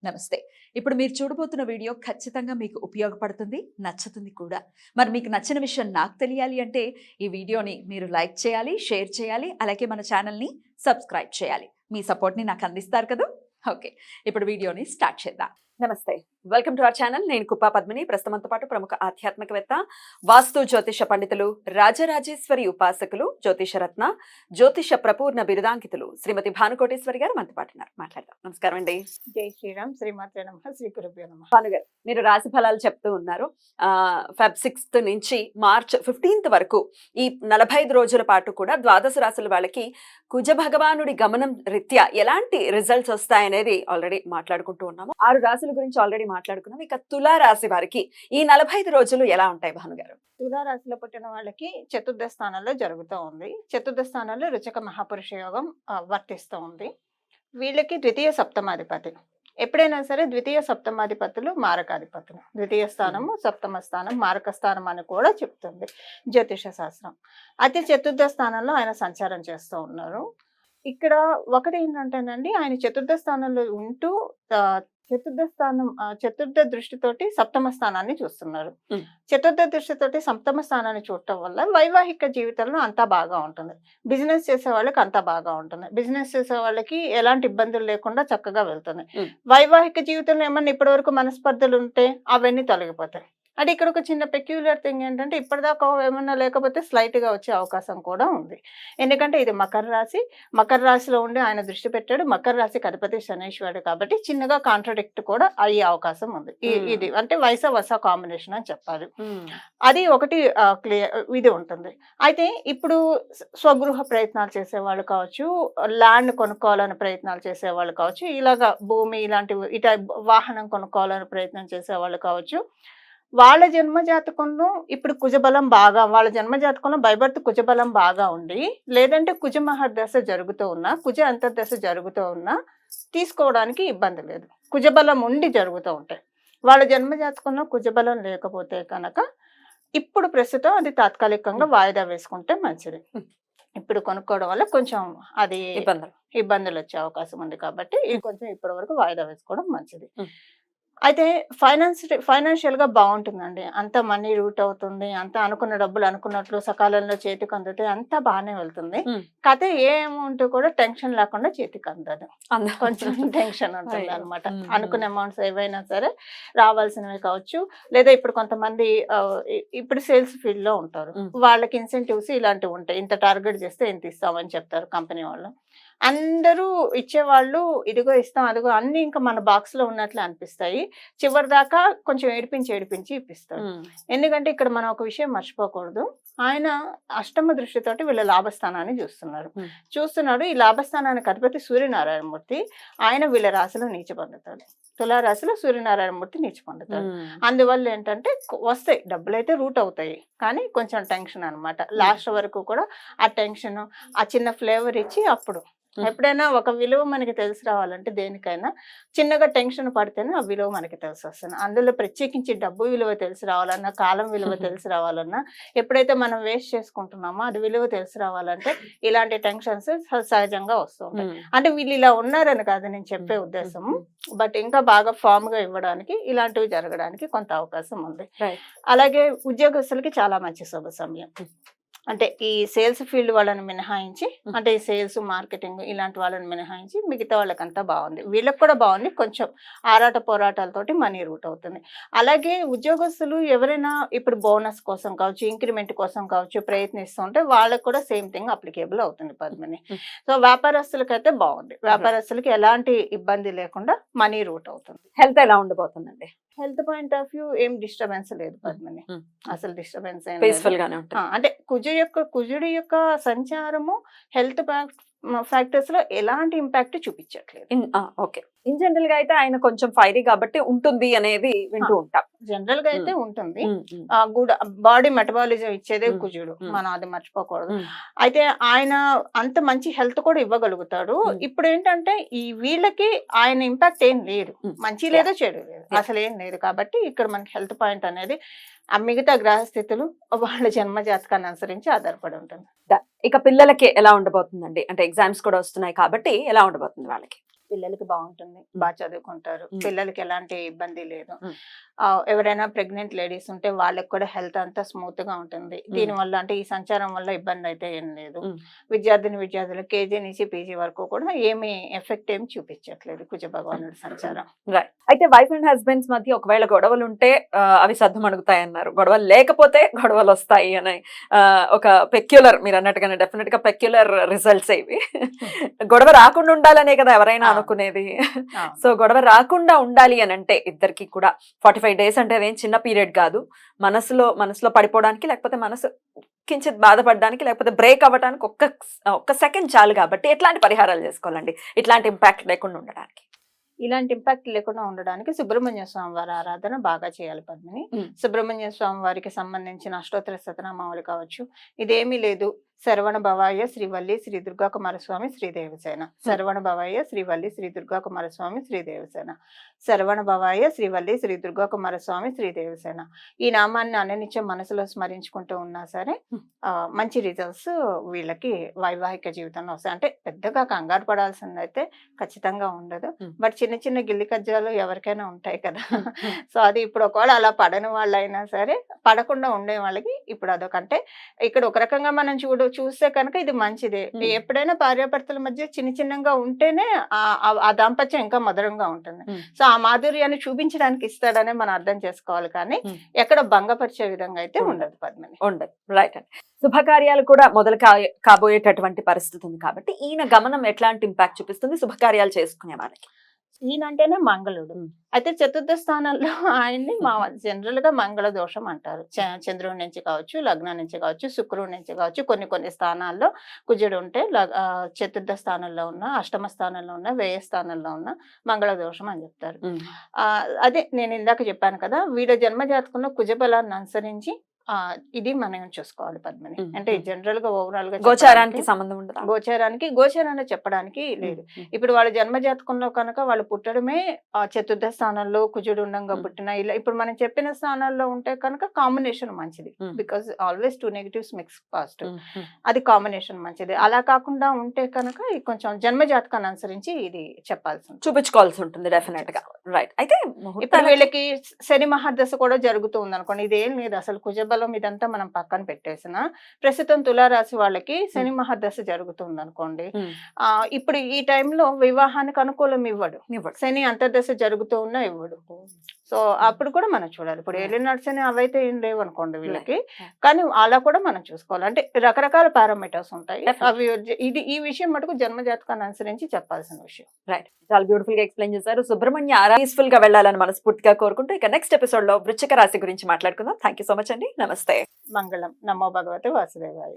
నమస్తే. ఇప్పుడు మీరు చూడబోతున్న వీడియో ఖచ్చితంగా మీకు ఉపయోగపడుతుంది, నచ్చుతుంది కూడా. మరి మీకు నచ్చిన విషయం నాకు తెలియాలి అంటే ఈ వీడియోని మీరు లైక్ చేయాలి, షేర్ చేయాలి, అలాగే మన ఛానల్ని సబ్స్క్రైబ్ చేయాలి. మీ సపోర్ట్ని నాకు అందిస్తారు కదా. ఓకే, ఇప్పుడు వీడియోని స్టార్ట్ చేద్దాం. నమస్తే, వెల్కమ్ టు అవర్ ఛానల్. నేను కుప్పా పద్మిని. ప్రస్తుతంతో పాటు ప్రముఖ ఆధ్యాత్మికవేత్త, వాస్తు జ్యోతిష పండితులు, రాజరాజేశ్వరి ఉపాసకులు, జ్యోతిష రత్న, జ్యోతిష ప్రపూర్ణ బిరుదాంకితులు శ్రీమతి భానుకోటేశ్వరి గారు మనతో పాటు ఉన్నారు. మాట్లాడదాం. నమస్కారం అండి. జై శ్రీరామ్. శ్రీమాత్రే నమః. శ్రీ గురుభ్యో నమః. భాను గారు, మీరు రాశి ఫలాలు చెప్తూ ఉన్నారు. ఫెబ్ 6th నుంచి మార్చ్ 15th వరకు ఈ 45 రోజుల పాటు కూడా ద్వాదశ రాశుల వాళ్ళకి కుజ భగవానుడి గమనం రీత్యా ఎలాంటి రిజల్ట్స్ వస్తాయనేది ఆల్రెడీ మాట్లాడుకుంటూ ఉన్నాము. 6 రాశుల గురించి ఆల్రెడీ మాట్లాడుకున్నాం. ఇక తులా రాశి వారికి ఈ 45 రోజులు ఎలా ఉంటాయి భానుగారు? తులారాశిలో పుట్టిన వాళ్ళకి చతుర్థ స్థానంలో జరుగుతూ ఉంది. చతుర్థ స్థానంలో రుచక మహాపురుష యోగం వర్తిస్తూ ఉంది. వీళ్ళకి ద్వితీయ సప్తమాధిపతి. ఎప్పుడైనా సరే ద్వితీయ సప్తమాధిపతులు మారకాధిపతులు. ద్వితీయ స్థానము, సప్తమ స్థానం, మారక స్థానం అని కూడా చెప్తుంది జ్యోతిష శాస్త్రం. అయితే చతుర్థ స్థానంలో ఆయన సంచారం చేస్తూ ఉన్నారు. ఇక్కడ ఒకటి ఏంటంటేనండి, ఆయన చతుర్థ స్థానంలో ఉంటూ చతుర్థ దృష్టితోటి సప్తమ స్థానాన్ని చూస్తున్నారు. చతుర్థ దృష్టితోటి సప్తమ స్థానాన్ని చూడటం వల్ల వైవాహిక జీవితంలో అంతా బాగా ఉంటుంది. బిజినెస్ చేసే వాళ్ళకి అంతా బాగా ఉంటుంది. బిజినెస్ చేసే వాళ్ళకి ఎలాంటి ఇబ్బందులు లేకుండా చక్కగా వెళ్తుంది. వైవాహిక జీవితంలో ఏమన్నా ఇప్పటి వరకు మనస్పర్ధలు ఉంటే అవన్నీ తొలగిపోతాయి. అంటే ఇక్కడ ఒక చిన్న పెక్యులర్ థింగ్ ఏంటంటే, ఇప్పటిదాకా ఏమన్నా లేకపోతే స్లైట్ గా వచ్చే అవకాశం కూడా ఉంది. ఎందుకంటే ఇది మకర రాశి. మకర రాశిలో ఉండి ఆయన దృష్టి పెట్టాడు. మకర రాశికి అధిపతి శనీశ్వరుడు కాబట్టి చిన్నగా కాంట్రడిక్ట్ కూడా అయ్యే అవకాశం ఉంది. ఇది అంటే వరుస కాంబినేషన్ అని చెప్పాలి. అది ఒకటి క్లియర్ ఇది ఉంటుంది. అయితే ఇప్పుడు స్వగృహ ప్రయత్నాలు చేసేవాళ్ళు కావచ్చు, ల్యాండ్ కొనుక్కోవాలని ప్రయత్నాలు చేసేవాళ్ళు కావచ్చు, ఇలాగా భూమి ఇలాంటివి వాహనం కొనుక్కోవాలని ప్రయత్నం చేసేవాళ్ళు కావచ్చు, వాళ్ళ జన్మజాతకంలో ఇప్పుడు కుజబలం బాగా, వాళ్ళ జన్మజాతకంలో బైబర్త్ కుజబలం బాగా ఉండి, లేదంటే కుజ మహర్దశ జరుగుతూ ఉన్నా, కుజ అంతర్దశ జరుగుతూ ఉన్నా తీసుకోవడానికి ఇబ్బంది లేదు. కుజబలం ఉండి జరుగుతూ ఉంటాయి. వాళ్ళ జన్మజాతకంలో కుజబలం లేకపోతే కనుక ఇప్పుడు ప్రస్తుతం అది తాత్కాలికంగా వాయిదా వేసుకుంటే మంచిది. ఇప్పుడు కొనుక్కోవడం వల్ల కొంచెం అది ఇబ్బందులు వచ్చే అవకాశం ఉంది కాబట్టి ఇది కొంచెం ఇప్పటి వరకు వాయిదా వేసుకోవడం మంచిది. అయితే ఫైనాన్షియల్ గా బాగుంటుందండి. అంత మనీ రూట్ అవుతుంది. అంత అనుకున్న డబ్బులు అనుకున్నట్లు సకాలంలో చేతికి అందుతే అంతా బాగానే వెళ్తుంది. కాకపోతే ఏ అమౌంట్ కూడా టెన్షన్ లేకుండా చేతికి అందదు. కొంచెం టెన్షన్ ఉంటుంది అనమాట. అనుకున్న అమౌంట్స్ ఏవైనా సరే రావాల్సినవి కావచ్చు, లేదా ఇప్పుడు కొంతమంది ఇప్పుడు సేల్స్ ఫీల్డ్ లో ఉంటారు. వాళ్ళకి ఇన్సెంటివ్స్ ఇలాంటివి ఉంటాయి. ఇంత టార్గెట్ చేస్తే ఇంత ఇస్తామని చెప్తారు కంపెనీ వాళ్ళు. అందరూ ఇచ్చేవాళ్ళు ఇదిగో ఇస్తాం అదిగో అన్ని ఇంకా మన బాక్స్ లో ఉన్నట్లు అనిపిస్తాయి. చివరి దాకా కొంచెం ఏడిపించి ఇప్పిస్తాడు. ఎందుకంటే ఇక్కడ మనం ఒక విషయం మర్చిపోకూడదు. ఆయన అష్టమ దృష్టితోటి వీళ్ళ లాభస్థానాన్ని చూస్తున్నాడు. ఈ లాభస్థానానికి అధిపతి సూర్యనారాయణమూర్తి. ఆయన వీళ్ళ రాశిలో నీచ పొందుతాడు. తులారాశిలో సూర్యనారాయణమూర్తి నీచ పొందుతాడు. అందువల్ల ఏంటంటే వస్తాయి డబ్బులు అయితే రూట్ అవుతాయి, కానీ కొంచెం టెన్షన్ అనమాట. లాస్ట్ వరకు కూడా ఆ టెన్షన్, ఆ చిన్న ఫ్లేవర్ ఇచ్చి అప్పుడు ఎప్పుడైనా ఒక విలువ మనకి తెలిసి రావాలంటే దేనికైనా చిన్నగా టెన్షన్ పడితేనే ఆ విలువ మనకి తెలిసి వస్తుంది. అందులో ప్రత్యేకించి డబ్బు విలువ తెలిసి రావాలన్నా, కాలం విలువ తెలిసి రావాలన్నా, ఎప్పుడైతే మనం వేస్ట్ చేసుకుంటున్నామో అది విలువ తెలిసి రావాలంటే ఇలాంటి టెన్షన్స్ సహజంగా వస్తూ ఉంటాయి. అంటే వీళ్ళు ఇలా ఉన్నారని కాదు నేను చెప్పే ఉద్దేశం, బట్ ఇంకా బాగా ఫామ్ గా ఇవ్వడానికి ఇలాంటివి జరగడానికి కొంత అవకాశం ఉంది. అలాగే ఉద్యోగస్తులకి చాలా మంచి శుభ సమయం. అంటే ఈ సేల్స్ ఫీల్డ్ వాళ్ళని మినహాయించి, అంటే ఈ సేల్స్ మార్కెటింగ్ ఇలాంటి వాళ్ళని మినహాయించి మిగతా వాళ్ళకంతా బాగుంది. వీళ్ళకి కూడా బాగుంది. కొంచెం ఆరాట పోరాటాలతోటి మనీ రూట్ అవుతుంది. అలాగే ఉద్యోగస్తులు ఎవరైనా ఇప్పుడు బోనస్ కోసం కావచ్చు, ఇంక్రిమెంట్ కోసం కావచ్చు ప్రయత్నిస్తుంటే వాళ్ళకి కూడా సేమ్ థింగ్ అప్లికేబుల్ అవుతుంది పద్మిని. సో వ్యాపారస్తులకైతే బాగుంది. వ్యాపారస్తులకి ఎలాంటి ఇబ్బంది లేకుండా మనీ రూట్ అవుతుంది. హెల్త్ ఎలా ఉండబోతుందండి? హెల్త్ పాయింట్ ఆఫ్ వ్యూ ఏం డిస్టర్బెన్స్ లేదు పద్మిని. అసలు డిస్టర్బెన్స్ పీస్ఫుల్ గానే ఉంటుంది. అంటే కుజుడి యొక్క సంచారము హెల్త్ ఫ్యాక్టర్స్ లో ఎలాంటి ఇంపాక్ట్ చూపించట్లేదు. ఓకే, ఇన్ జనరల్ గా అయితే ఆయన కొంచెం ఫైరీ కాబట్టి ఉంటుంది అనేది వింటూ ఉంటాం. జనరల్ గా అయితే ఉంటుంది. గుడ్ బాడీ మెటబాలిజం ఇచ్చేదే కుజుడు, మనం అది మర్చిపోకూడదు. అయితే ఆయన అంత మంచి హెల్త్ కూడా ఇవ్వగలుగుతాడు. ఇప్పుడు ఏంటంటే ఈ వీళ్ళకి ఆయన ఇంపాక్ట్ ఏం లేదు, మంచి లేదు చెడు లేదు, అసలు ఏం లేదు. కాబట్టి ఇక్కడ మనకి హెల్త్ పాయింట్ అనేది ఆ మిగతా గ్రహస్థితులు వాళ్ళ జన్మ జాతకాన్ని అనుసరించి ఆధారపడి ఉంటుంది. ఇక పిల్లలకి ఎలా ఉండబోతుందండి? అంటే ఎగ్జామ్స్ కూడా వస్తున్నాయి కాబట్టి ఎలా ఉండబోతుంది వాళ్ళకి? పిల్లలకి బాగుంటుంది, బాగా చదువుకుంటారు, పిల్లలకి ఎలాంటి ఇబ్బంది లేదు. మ్మ్. ఎవరైనా ప్రెగ్నెంట్ లేడీస్ ఉంటే వాళ్ళకి కూడా హెల్త్ అంతా స్మూత్ గా ఉంటుంది. దీనివల్ల అంటే ఈ సంచారం వల్ల ఇబ్బంది అయితే ఏం లేదు. మ్మ్. విద్యార్థులు కేజీ నుంచి పీజీ వరకు కూడా ఏమి ఎఫెక్ట్ ఏమి చూపించట్లేదు కుజ భగవానుడి సంచారం. రైట్. అయితే వైఫ్ అండ్ హస్బెండ్స్ మధ్య ఒకవేళ గొడవలు ఉంటే అవి సద్దుమణుగుతాయి అన్నారు, గొడవలు లేకపోతే గొడవలు వస్తాయి అని ఒక పెక్యులర్, మీరు అన్నట్టుగానే డెఫినెట్ గా పెక్యులర్ రిజల్ట్స్ ఇవి. గొడవ రాకుండా ఉండాలనే కదా ఎవరైనా అనుకునేది. సో గొడవ రాకుండా ఉండాలి అని అంటే ఇద్దరికి కూడా 45 days అంటే అదేం చిన్న పీరియడ్ కాదు. మనసులో పడిపోవడానికి, లేకపోతే మనసు కించిత్ బాధపడడానికి, లేకపోతే బ్రేక్ అవ్వడానికి ఒక్క సెకండ్ చాలు. కాబట్టి ఎట్లాంటి పరిహారాలు చేసుకోవాలండి ఇట్లాంటి ఇంపాక్ట్ లేకుండా ఉండడానికి? ఇలాంటి ఇంపాక్ట్ లేకుండా ఉండడానికి సుబ్రహ్మణ్య స్వామి వారి ఆరాధన బాగా చేయాలి పద్మిని. సుబ్రహ్మణ్య స్వామి వారికి సంబంధించిన అష్టోత్తర శతనామావళి కావచ్చు. ఇదేమీ లేదు, శరవణ భవాయ శ్రీవల్లి శ్రీ దుర్గా కుమారస్వామి శ్రీ దేవసేన, శరవణ భవాయ శ్రీవల్లి శ్రీ దుర్గా కుమారస్వామి శ్రీ దేవసేన, శరవణ భవాయ శ్రీవల్లి శ్రీ దుర్గా కుమారస్వామి శ్రీ దేవసేన. ఈ నామాన్ని అన్ననిత్యం మనసులో స్మరించుకుంటూ ఉన్నా సరే మంచి రిజల్ట్స్ వీళ్ళకి వైవాహిక జీవితంలో వస్తాయి. అంటే పెద్దగా కంగారు పడాల్సింది అయితే ఖచ్చితంగా ఉండదు. బట్ చిన్న చిన్న గిల్లి కజ్జాలు ఎవరికైనా ఉంటాయి కదా. సో అది ఇప్పుడు ఒకవేళ అలా పడని వాళ్ళైనా సరే, పడకుండా ఉండే వాళ్ళకి ఇప్పుడు అదొకంటే ఇక్కడ ఒక రకంగా మనం చూస్తే కనుక ఇది మంచిదే. ఎప్పుడైనా భార్యాభర్తల మధ్య చిన్నగా ఉంటేనే ఆ దాంపత్యం ఇంకా మధురంగా ఉంటుంది. సో ఆ మాధుర్యాన్ని చూపించడానికి ఇస్తాడనే మనం అర్థం చేసుకోవాలి, కానీ ఎక్కడ భంగపరిచే విధంగా అయితే ఉండదు పద్మిని. ఉండదు. రైట్ అండి. శుభకార్యాలు కూడా మొదలు కాబోయేటటువంటి పరిస్థితి ఉంది కాబట్టి ఈయన గమనం ఎట్లాంటి ఇంపాక్ట్ చూపిస్తుంది శుభకార్యాలు చేసుకునే వాళ్ళకి? ఈయనంటేనే మంగళుడు. అయితే చతుర్థ స్థానంలో ఆయన్ని జనరల్ గా మంగళ దోషం అంటారు. చంద్రుడి నుంచి కావచ్చు, లగ్నం నుంచి కావచ్చు, శుక్రుడి నుంచి కావచ్చు, కొన్ని స్థానాల్లో కుజుడు ఉంటే చతుర్థ స్థానంలో ఉన్న, అష్టమ స్థానంలో ఉన్న, వ్యయ స్థానంలో ఉన్న మంగళ దోషం అని చెప్తారు. అదే నేను ఇందాక చెప్పాను కదా, వీడి జన్మ జాతకంలో కుజ బలాన్ని అనుసరించి ఇది మనం చూసుకోవాలి పద్మిని. అంటే జనరల్ గా ఓవరాల్ గా గోచారానికి సంబంధం ఉండదు, గోచారాన్ని చెప్పడానికి లేదు. ఇప్పుడు వాళ్ళ జన్మ జాతకంలో కనుక వాళ్ళు పుట్టడమే చతుర్థ స్థానంలో కుజుడు ఉండంగా పుట్టిన, ఇలా ఇప్పుడు మనం చెప్పిన స్థానాల్లో ఉంటే కనుక కాంబినేషన్ మంచిది. Because always 2 negatives mix positive, అది కాంబినేషన్ మంచిది. అలా కాకుండా ఉంటే కనుక కొంచెం జన్మ జాతకాన్ని అనుసరించి ఇది చెప్పాల్సి చూపించుకోవాల్సి ఉంటుంది డెఫినెట్ గా. రైట్. అయితే ఇప్పుడు వీళ్ళకి శని మహర్దశ కూడా జరుగుతూ ఉంది అనుకోండి, ఇదేం లేదు అసలు కుజ బలం ఇదంతా మనం పక్కన పెట్టేసిన, ప్రస్తుతం తులారాశి వాళ్ళకి శని మహర్దశ జరుగుతుంది అనుకోండి. ఇప్పుడు ఈ టైంలో వివాహానికి అనుకూలం ఇవ్వడు, శని అంతర్దశ జరుగుతూ ఉన్నా ఇవ్వడు. సో అప్పుడు కూడా మనం చూడాలి. ఇప్పుడు ఏలినాడు శని అవైతే ఏం లేవు అనుకోండి వీళ్ళకి, కానీ అలా కూడా మనం చూసుకోవాలి. అంటే రకరకాల పారామీటర్స్ ఉంటాయి అవి. ఈ విషయం మటుకు జన్మ జాతకాన్ని అనుసరించి చెప్పాల్సిన విషయం. రైట్. చాలా బ్యూటిఫుల్ గా ఎక్స్ప్లెయిన్ చేశారు. సుబ్రహ్మణ్య పీస్ఫుల్ గా వెళ్ళాలని మనస్ఫూర్తిగా కోరుకుంటూ ఇక నెక్స్ట్ ఎపిసోడ్ లో వృశ్చిక రాశి గురించి మాట్లాడుకుందాం. థ్యాంక్ యూ సో మచ్ అండి. నమస్తే. మంగళం. నమో భగవతే వాసుదేవాయ.